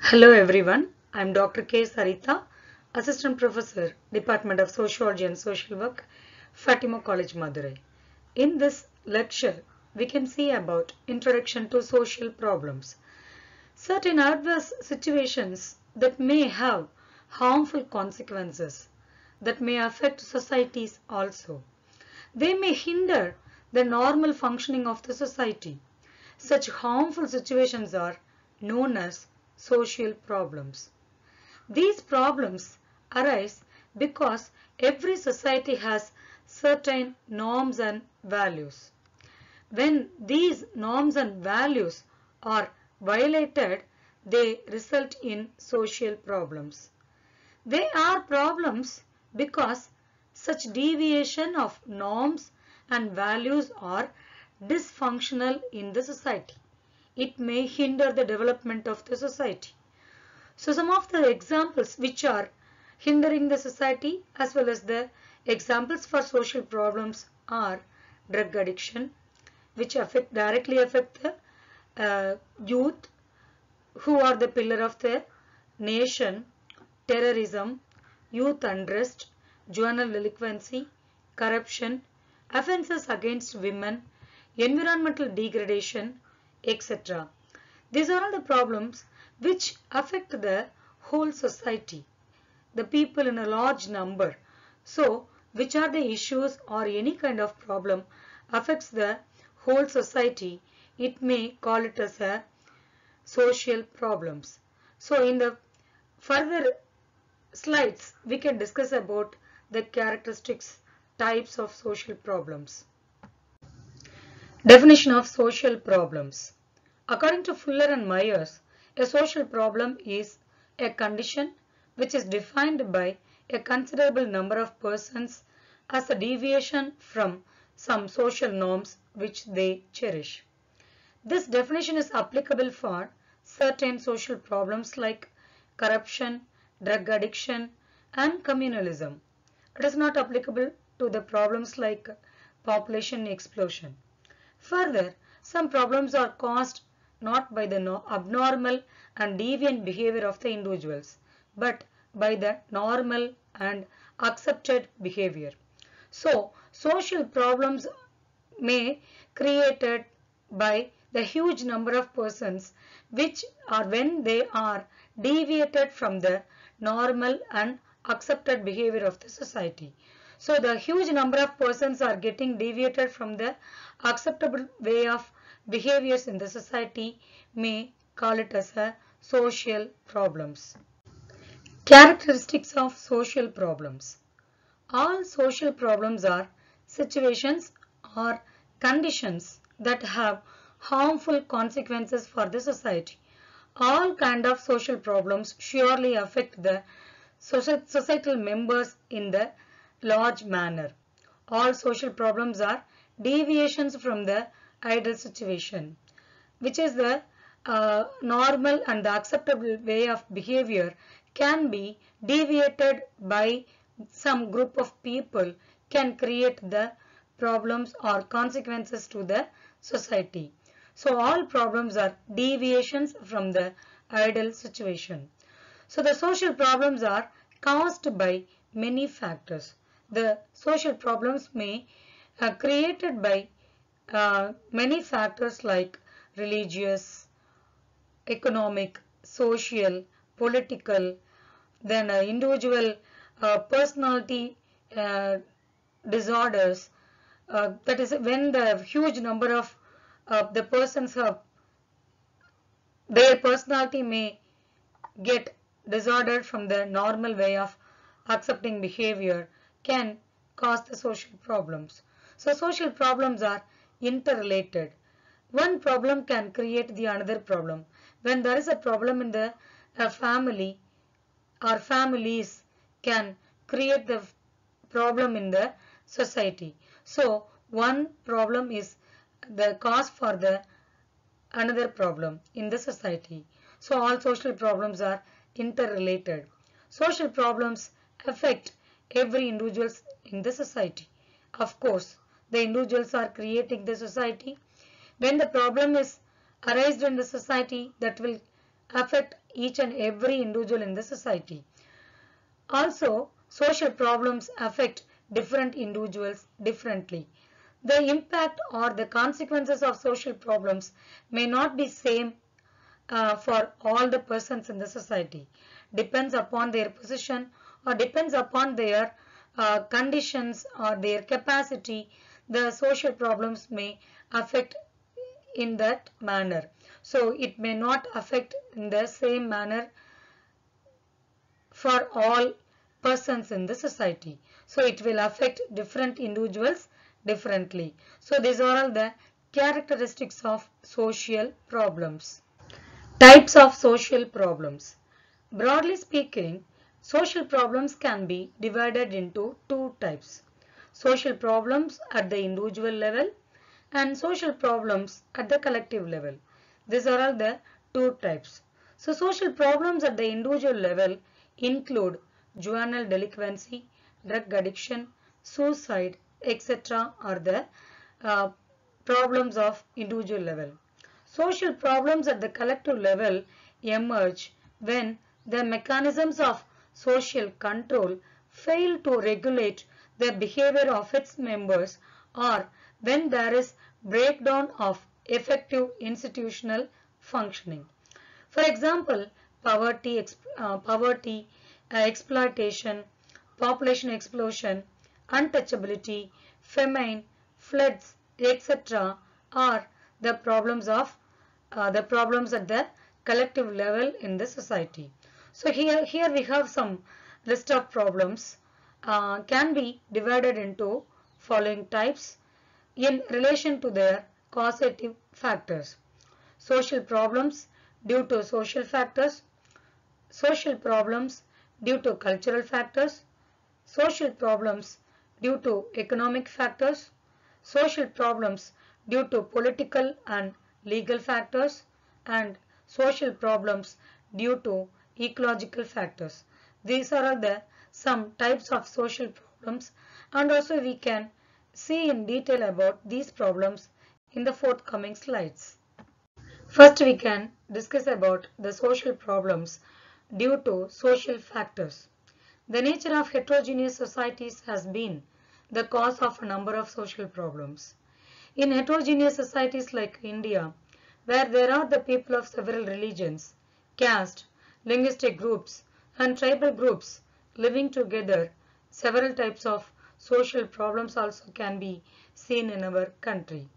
Hello everyone, I am Dr. K. Saritha, Assistant Professor, Department of Sociology and Social Work, Fatima College, Madurai. In this lecture, we can see about Introduction to Social Problems. Certain adverse situations that may have harmful consequences that may affect societies also. They may hinder the normal functioning of the society. Such harmful situations are known as social problems. These problems arise because every society has certain norms and values. When these norms and values are violated, they result in social problems. They are problems because such deviation of norms and values are dysfunctional in the society. It may hinder the development of the society. So some of the examples which are hindering the society as well as the examples for social problems are drug addiction, which directly affect the youth who are the pillar of the nation, terrorism, youth unrest, juvenile delinquency, corruption, offences against women, environmental degradation, etc. These are all the problems which affect the whole society, the people in a large number. So, which are the issues or any kind of problem affects the whole society, it may call it as a social problems. So, in the further slides, we can discuss about the characteristics, types of social problems. Definition of social problems. According to Fuller and Myers, a social problem is a condition which is defined by a considerable number of persons as a deviation from some social norms which they cherish. This definition is applicable for certain social problems like corruption, drug addiction, and communalism. It is not applicable to the problems like population explosion. Further, some problems are caused not by the abnormal and deviant behavior of the individuals, but by the normal and accepted behavior. So, social problems may created by the huge number of persons which are when they are deviated from the normal and accepted behavior of the society. So the huge number of persons are getting deviated from the acceptable way of behaviors in the society may call it as a social problems. Characteristics of social problems. All social problems are situations or conditions that have harmful consequences for the society. All kind of social problems surely affect the societal members in the large manner. All social problems are deviations from the ideal situation, which is the normal and the acceptable way of behavior can be deviated by some group of people can create the problems or consequences to the society. So all problems are deviations from the ideal situation. So the social problems are caused by many factors. The social problems may created by many factors like religious, economic, social, political, then individual personality uh, disorders. That is when the huge number of the persons have their personality may get disordered from the normal way of accepting behavior can cause the social problems. So social problems are interrelated. One problem can create the another problem. When there is a problem in the family or families can create the problem in the society. So one problem is the cause for the another problem in the society. So all social problems are interrelated. Social problems affect every individual in the society. Of course, the individuals are creating the society. When the problem is arised in the society, that will affect each and every individual in the society. Also, social problems affect different individuals differently. The impact or the consequences of social problems may not be same for all the persons in the society. Depends upon their position or depends upon their conditions or their capacity. The social problems may affect in that manner. So it may not affect in the same manner for all persons in the society. So it will affect different individuals differently. So these are all the characteristics of social problems. Types of social problems. Broadly speaking, social problems can be divided into two types. Social problems at the individual level and social problems at the collective level. These are all the two types. So social problems at the individual level include juvenile delinquency, drug addiction, suicide, etc. are the uh, problems of individual level. Social problems at the collective level emerge when the mechanisms of social control fail to regulate the behavior of its members or when there is breakdown of effective institutional functioning. For example, poverty, exploitation, population explosion, untouchability, famine, floods, etc. are the problems at the collective level in the society. So here we have some list of problems can be divided into following types in relation to their causative factors. Social problems due to social factors, social problems due to cultural factors, social problems due to economic factors, social problems due to political and legal factors, and social problems due to ecological factors. These are the some types of social problems, and also we can see in detail about these problems in the forthcoming slides. First, we can discuss about the social problems due to social factors. The nature of heterogeneous societies has been the cause of a number of social problems. In heterogeneous societies like India, where there are the people of several religions, caste, linguistic groups, and tribal groups living together, several types of social problems also can be seen in our country.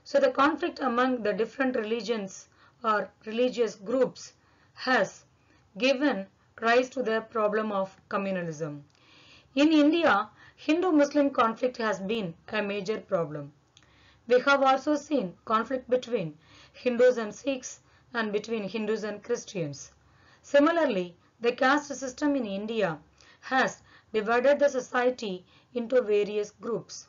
So the conflict among the different religions or religious groups has given rise to the problem of communalism. In India, Hindu-Muslim conflict has been a major problem. We have also seen conflict between Hindus and Sikhs and between Hindus and Christians. Similarly, the caste system in India has divided the society into various groups.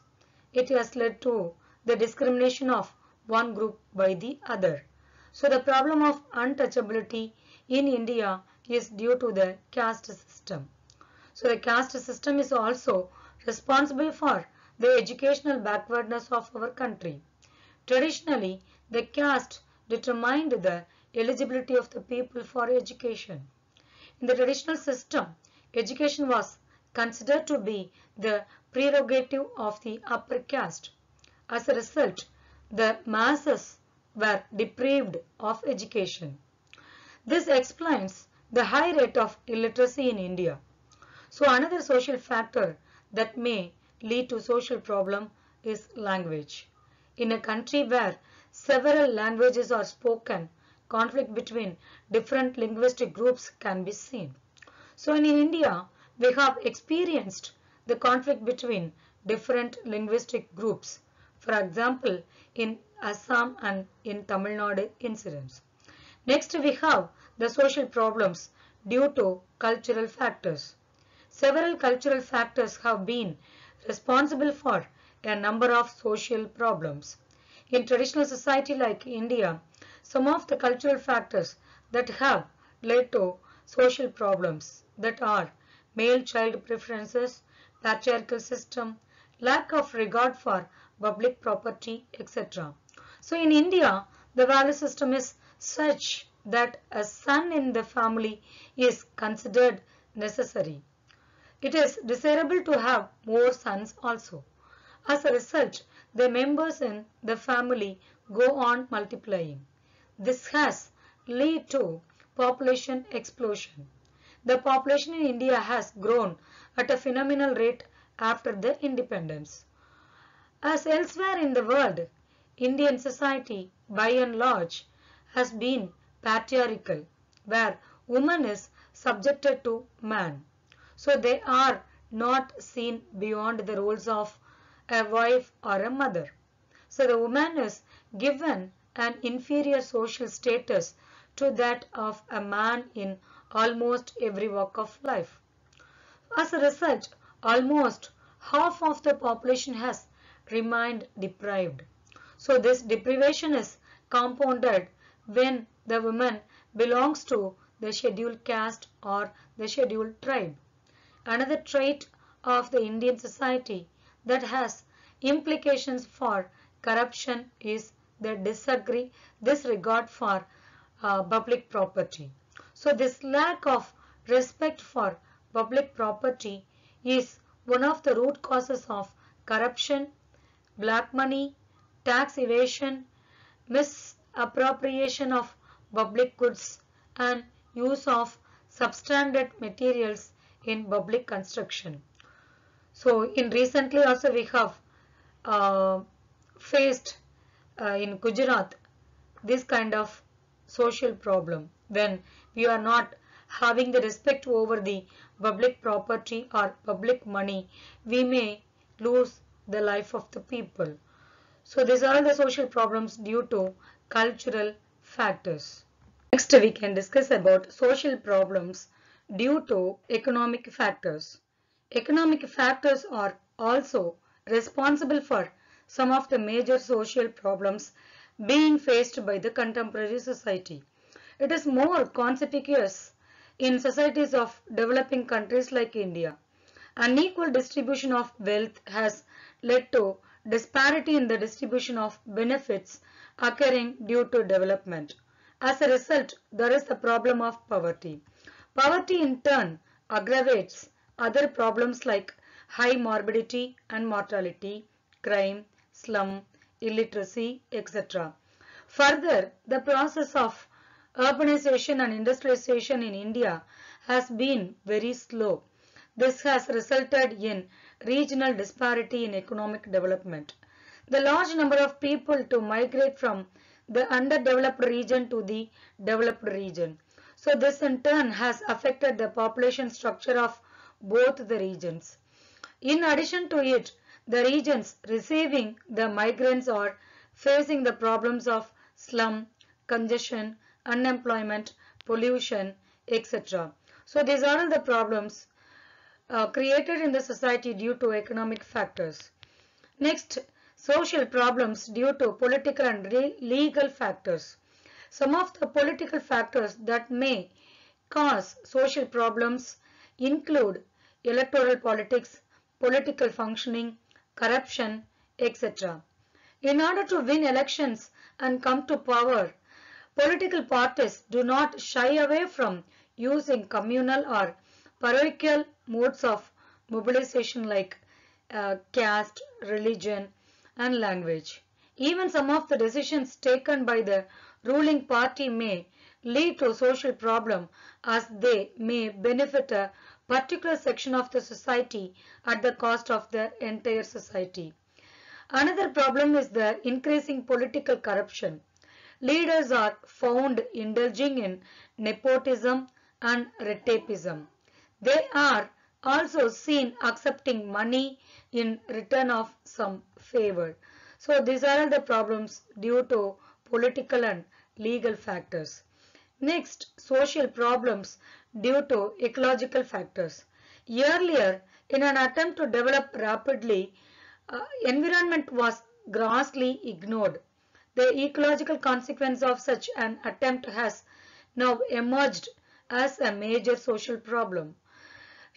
It has led to the discrimination of one group by the other. So the problem of untouchability in India is due to the caste system. So the caste system is also responsible for the educational backwardness of our country. Traditionally, the caste determined the eligibility of the people for education. In the traditional system, education was considered to be the prerogative of the upper caste. As a result, the masses were deprived of education. This explains the high rate of illiteracy in India. So another social factor that may lead to social problem is language. In a country where several languages are spoken, conflict between different linguistic groups can be seen. So in India, we have experienced the conflict between different linguistic groups. For example, in Assam and in Tamil Nadu incidents. Next, we have the social problems due to cultural factors. Several cultural factors have been responsible for a number of social problems. In traditional society like India, some of the cultural factors that have led to social problems that are male child preferences, patriarchal system, lack of regard for public property, etc. So in India, the value system is such that a son in the family is considered necessary. It is desirable to have more sons also. As a result, the members in the family go on multiplying. This has led to population explosion. The population in India has grown at a phenomenal rate after the independence. As elsewhere in the world, Indian society by and large has been patriarchal, where woman is subjected to man. So they are not seen beyond the roles of a wife or a mother. So the woman is given an inferior social status to that of a man in almost every walk of life. As a result, almost half of the population has remained deprived. So this deprivation is compounded when the woman belongs to the scheduled caste or the scheduled tribe. Another trait of the Indian society that has implications for corruption is the disregard for public property. So this lack of respect for public property is one of the root causes of corruption, black money, tax evasion, misappropriation of public goods, and use of substandard materials in public construction. So in recently also we have uh, faced in Gujarat this kind of social problem when we are not having the respect over the public property or public money, we may lose the life of the people. So these are all the social problems due to cultural factors. Next we can discuss about social problems due to economic factors. Economic factors are also responsible for some of the major social problems being faced by the contemporary society. It is more conspicuous in societies of developing countries like India. Unequal distribution of wealth has led to disparity in the distribution of benefits occurring due to development. As a result, there is the problem of poverty. Poverty in turn aggravates other problems like high morbidity and mortality, crime, slum, illiteracy, etc. Further, the process of urbanization and industrialization in India has been very slow. This has resulted in regional disparity in economic development. The large number of people to migrate from the underdeveloped region to the developed region. So this in turn has affected the population structure of both the regions. In addition to it, the regions receiving the migrants are facing the problems of slum, congestion, unemployment, pollution, etc. So these are all the problems created in the society due to economic factors. Next, social problems due to political and legal factors. Some of the political factors that may cause social problems include electoral politics, political functioning, corruption, etc. In order to win elections and come to power, political parties do not shy away from using communal or parochial modes of mobilization like caste, religion, and language. Even some of the decisions taken by the ruling party may lead to social problem as they may benefit a particular section of the society at the cost of the entire society. Another problem is the increasing political corruption. Leaders are found indulging in nepotism and red tapeism. They are also seen accepting money in return of some favor. So these are the problems due to political and legal factors. Next, social problems due to ecological factors. Earlier, in an attempt to develop rapidly, environment was grossly ignored. The ecological consequence of such an attempt has now emerged as a major social problem.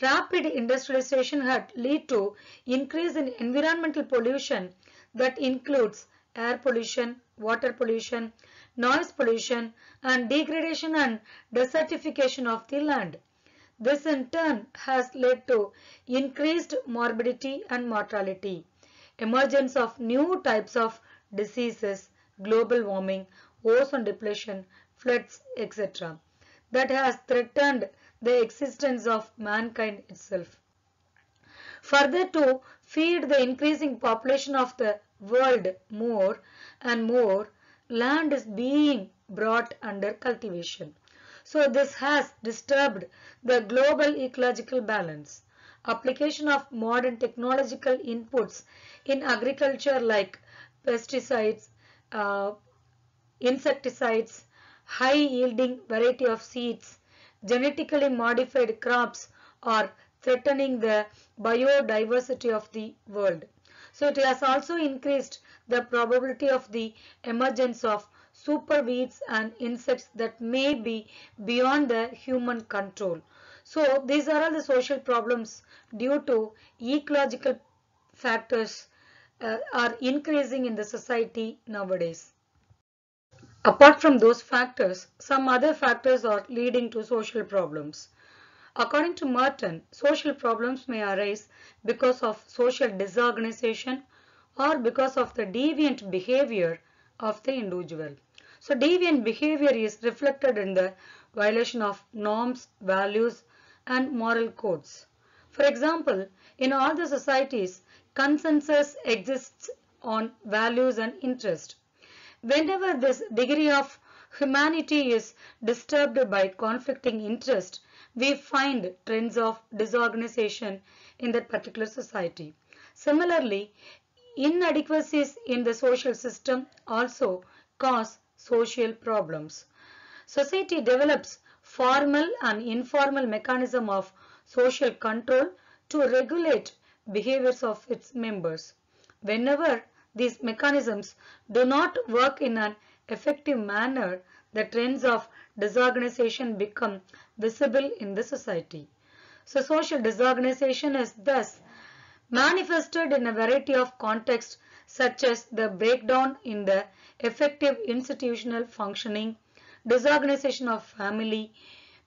Rapid industrialization had led to increase in environmental pollution that includes air pollution, water pollution, noise pollution, and degradation and desertification of the land. This in turn has led to increased morbidity and mortality, emergence of new types of diseases, global warming, ozone depletion, floods, etc. that has threatened the existence of mankind itself. Further, to feed the increasing population of the world more and more, land is being brought under cultivation. So this has disturbed the global ecological balance. Application of modern technological inputs in agriculture like pesticides, uh, insecticides, high yielding variety of seeds, genetically modified crops are threatening the biodiversity of the world. So it has also increased the probability of the emergence of super weeds and insects that may be beyond the human control. So these are all the social problems due to ecological factors are increasing in the society nowadays. Apart from those factors, some other factors are leading to social problems. According to Merton, social problems may arise because of social disorganization or because of the deviant behavior of the individual. So deviant behavior is reflected in the violation of norms, values, and moral codes. For example, in all the societies, consensus exists on values and interest. Whenever this degree of humanity is disturbed by conflicting interest, we find trends of disorganization in that particular society. Similarly, inadequacies in the social system also cause social problems. Society develops formal and informal mechanism of social control to regulate behaviors of its members. Whenever these mechanisms do not work in an effective manner, the trends of disorganization become visible in the society. So social disorganization is thus manifested in a variety of contexts such as the breakdown in the effective institutional functioning, disorganization of family,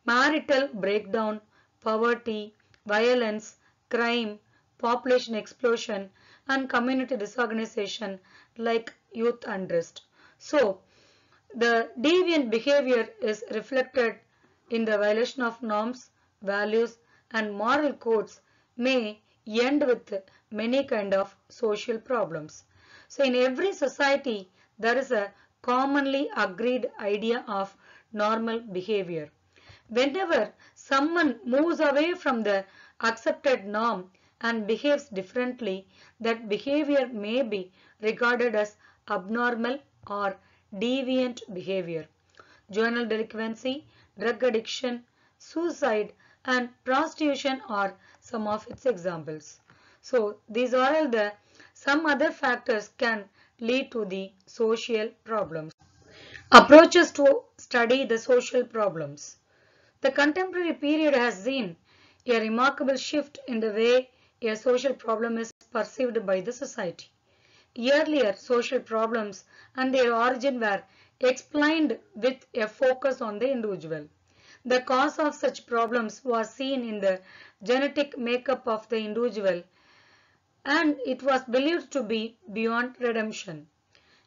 marital breakdown, poverty, violence, crime, population explosion, and community disorganization like youth unrest. So, the deviant behavior is reflected in the violation of norms, values, and moral codes may end with many kind of social problems. So in every society, there is a commonly agreed idea of normal behavior. Whenever someone moves away from the accepted norm and behaves differently, that behavior may be regarded as abnormal or deviant behavior. Juvenile delinquency, drug addiction, suicide, and prostitution are some of its examples. So these are all the some other factors can lead to the social problems. Approaches to study the social problems. The contemporary period has seen a remarkable shift in the way a social problem is perceived by the society. Earlier, social problems and their origin were explained with a focus on the individual. The cause of such problems was seen in the genetic makeup of the individual, and it was believed to be beyond redemption.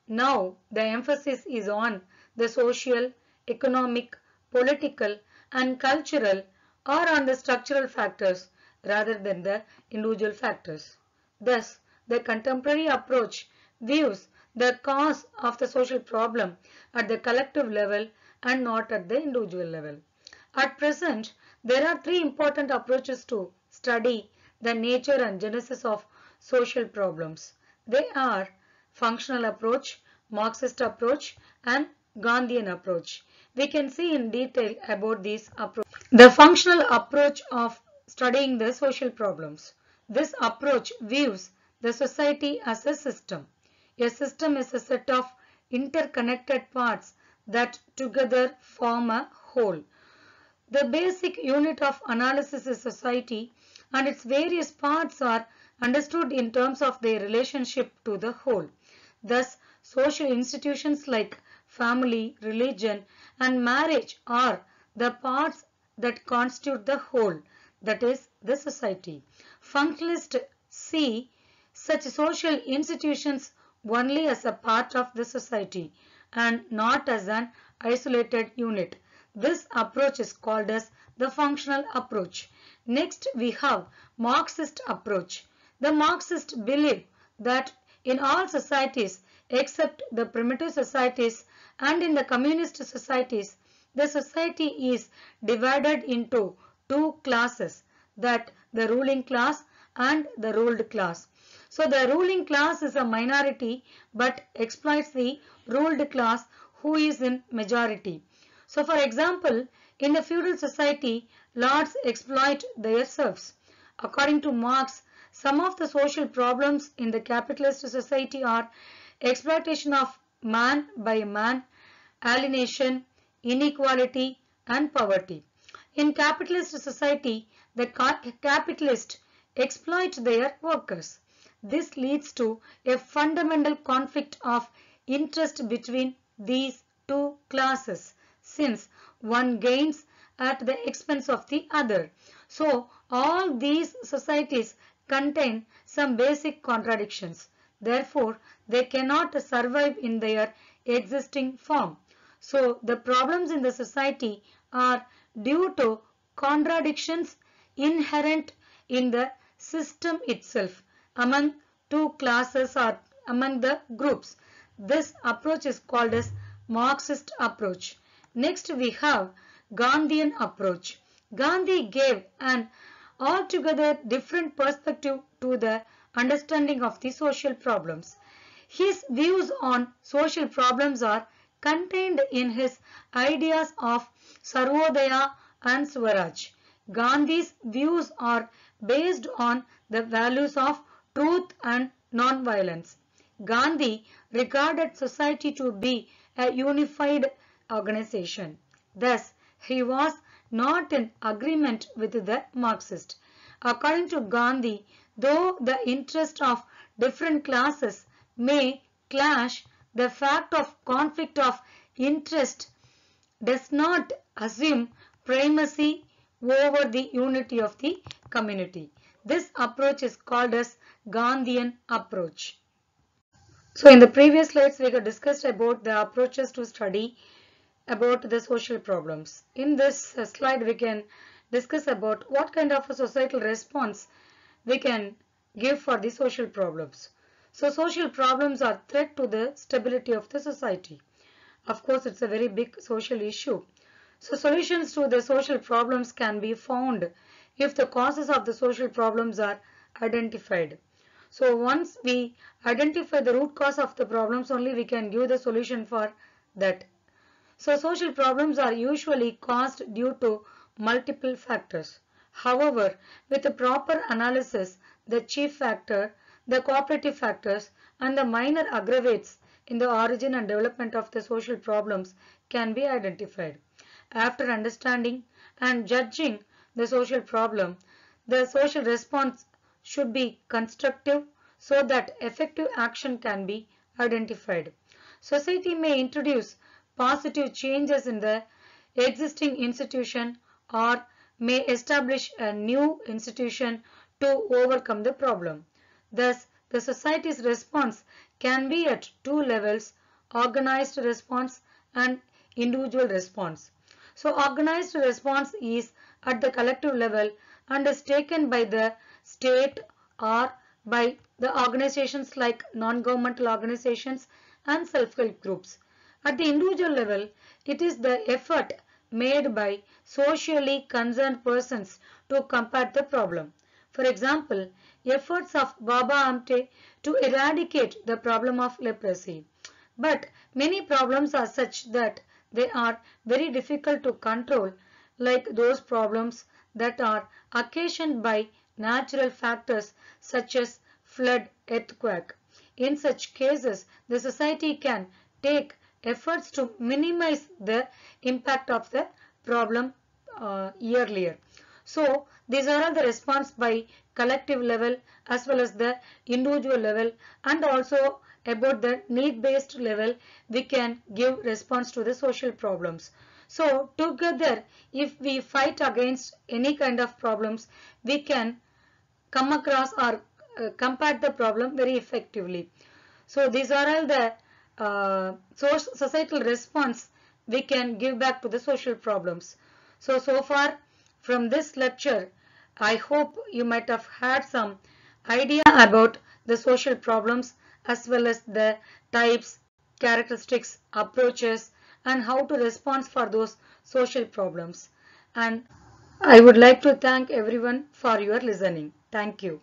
Now, the emphasis is on the social, economic, political, and cultural or on the structural factors rather than the individual factors. Thus, the contemporary approach views the cause of the social problem at the collective level and not at the individual level. At present, there are three important approaches to study the nature and genesis of social problems. They are functional approach, Marxist approach, and Gandhian approach. We can see in detail about these approaches. The functional approach of studying the social problems. This approach views the society as a system. A system is a set of interconnected parts that together form a whole. The basic unit of analysis is society, and its various parts are understood in terms of their relationship to the whole. Thus, social institutions like family, religion, and marriage are the parts that constitute the whole, that is, the society. Functionalists see such social institutions only as a part of the society and not as an isolated unit. This approach is called as the functional approach. Next, we have Marxist approach. The Marxists believe that in all societies except the primitive societies and in the communist societies, the society is divided into two classes, that the ruling class and the ruled class. So the ruling class is a minority but exploits the ruled class who is in majority. So for example, in the feudal society, lords exploit their serfs. According to Marx, some of the social problems in the capitalist society are exploitation of man by man, alienation, inequality, and poverty. In capitalist society, the capitalists exploit their workers. This leads to a fundamental conflict of interest between these two classes, since one gains at the expense of the other. So, all these societies contain some basic contradictions. Therefore, they cannot survive in their existing form. So, the problems in the society are due to contradictions inherent in the system itself among two classes or among the groups. This approach is called as Marxist approach. Next we have Gandhian approach. Gandhi gave an altogether different perspective to the understanding of the social problems. His views on social problems are contained in his ideas of Sarvodaya and Swaraj. Gandhi's views are based on the values of truth and non-violence. Gandhi regarded society to be a unified organization. Thus, he was not in agreement with the Marxists. According to Gandhi, though the interests of different classes may clash, the fact of conflict of interest does not assume primacy over the unity of the community. This approach is called as Gandhian approach. So in the previous slides we have discussed about the approaches to study about the social problems. In this slide we can discuss about what kind of a societal response we can give for the social problems. So social problems are threat to the stability of the society. Of course, it's a very big social issue. So solutions to the social problems can be found if the causes of the social problems are identified. So once we identify the root cause of the problems, only we can give the solution for that. So social problems are usually caused due to multiple factors. However, with a proper analysis, the chief factor, the cooperative factors, and the minor aggravates in the origin and development of the social problems can be identified. After understanding and judging the social problem, the social response should be constructive so that effective action can be identified. Society may introduce positive changes in the existing institution or may establish a new institution to overcome the problem. Thus, the society's response can be at two levels: organized response and individual response. So, organized response is at the collective level and is taken by the state or by the organizations like non-governmental organizations and self-help groups. At the individual level, it is the effort made by socially concerned persons to combat the problem. For example, efforts of Baba Amte to eradicate the problem of leprosy. But many problems are such that they are very difficult to control, like those problems that are occasioned by natural factors such as flood, earthquake. In such cases, the society can take efforts to minimize the impact of the problem earlier. So, these are all the response by collective level as well as the individual level, and also about the need-based level we can give response to the social problems. So together, if we fight against any kind of problems, we can come across or combat the problem very effectively. So these are all the societal response we can give back to the social problems. So far from this lecture, I hope you might have had some idea about the social problems as well as the types, characteristics, approaches, and how to respond for those social problems. And I would like to thank everyone for your listening. Thank you.